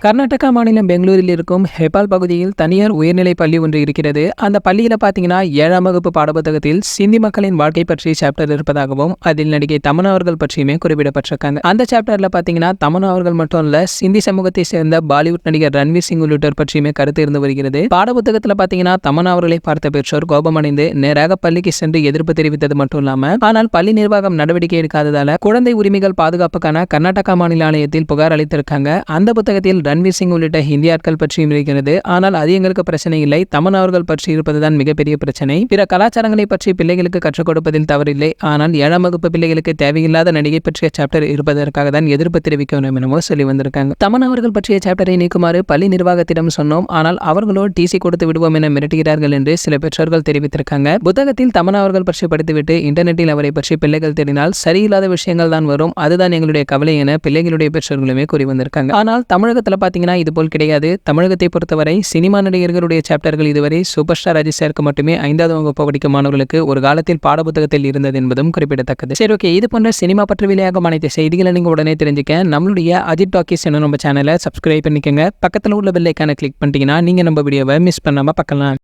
கர்நாடகா மாநிலம் பெங்களூரில் இருக்கும் ஹெபால் பகுதியில் தனியார் உயர்நிலை பள்ளி ஒன்று இருக்கிறது. அந்த பள்ளியில பாத்தீங்கன்னா 7ஆம் வகுப்பு பாடப்புத்தகத்தில் சிந்தி மக்களின் வாழ்க்கை பற்றி சாப்டர் இருப்பதாகவும் அதில் நடிகை தமன்னா அவர்கள் பற்றியுமே குறிப்பிடப்பட்டிருக்காங்க. அந்த சாப்டர்ல பாத்தீங்கன்னா தமன்னா அவர்கள் மட்டும் இல்ல, சிந்தி சமூகத்தை சேர்ந்த பாலிவுட் நடிகர் ரன்வீர் சிங் உள்ளிட்டோர் பற்றியுமே கருத்து இருந்து வருகிறது. பாடப்புத்தகத்துல பாத்தீங்கன்னா தமன்னா அவர்களை பார்த்த பெற்றோர் கோபமடைந்து நேராக பள்ளிக்கு சென்று எதிர்ப்பு தெரிவித்தது மட்டும் இல்லாம, ஆனால் பள்ளி நிர்வாகம் நடவடிக்கை எடுக்காததால குழந்தை உரிமைகள் பாதுகாப்புக்கான கர்நாடகா மாநில ஆணையத்தில் புகார் அளித்திருக்காங்க. அந்த புத்தகத்தில் ரன்வீர் சிங் உள்ளிட்ட ஹிந்தி ஆட்கள் பற்றியும் இருக்கிறது. ஆனால் அது எங்களுக்கு பிரச்சனை இல்லை, தமன்னா அவர்கள் பற்றி இருப்பதுதான் மிகப்பெரிய பிரச்சனை. பிற கலாச்சாரங்களை பற்றி பிள்ளைகளுக்கு கற்றுக் கொடுப்பதில் தவறில்லை, ஆனால் 7ஆம் வகுப்பு பிள்ளைகளுக்கு தேவையில்லாத நடிகை பற்றிய சாப்டர் இருப்பதற்காக தான் எதிர்ப்பு தெரிவிக்க வேண்டும் எனவோ சொல்லி வந்திருக்காங்க. தமன்னா அவர்கள் பற்றிய சாப்டரை நீக்குமாறு பள்ளி நிர்வாகத்திடம் சொன்னோம், ஆனால் அவர்களோ டிசி கொடுத்து விடுவோம் என மிரட்டுகிறார்கள் என்று சில பெற்றோர்கள் தெரிவித்திருக்காங்க. புத்தகத்தில் தமன்னா அவர்கள் பற்றி படித்துவிட்டு இன்டர்நெட்டில் அவரை பற்றி பிள்ளைகள் தேடினால் சரியில்லாத விஷயங்கள் தான் வரும், அதுதான் எங்களுடைய கவலை என பிள்ளைகளுடைய பெற்றோர்களுமே கூறி வந்திருக்காங்க. ஆனால் தமிழகத்தில் பாத்தீங்கன்னா இது போல் கிடையாது. தமிழகத்தை பொறுத்தவரை சினிமா நடிகர்களுடைய சாப்டர்கள் இதுவரை சூப்பர் ஸ்டார் அஜித் சாருக்கு மட்டுமே 5ஆவது வகுப்பு படிக்கும் மாணவர்களுக்கு ஒரு காலத்தில் பாடப்புத்தகத்தில் இருந்தது என்பதும் குறிப்பிடத்தக்கது. சரி, ஓகே, இது போன்ற சினிமா பற்றி வெளியாகும் அனைத்து செய்திகளை நீங்க உடனே தெரிஞ்சுக்க நம்மளுடைய அஜித் டாக்கீஸ் நம்ம சேனலை சப்ஸ்கிரைப் பண்ணிக்கோங்க. பக்கத்தில் உள்ள பெல் ஐகானை கிளிக் பண்ணிட்டீங்கன்னா நீங்க நம்ம வீடியோவை மிஸ் பண்ணாம பார்க்கலாம்.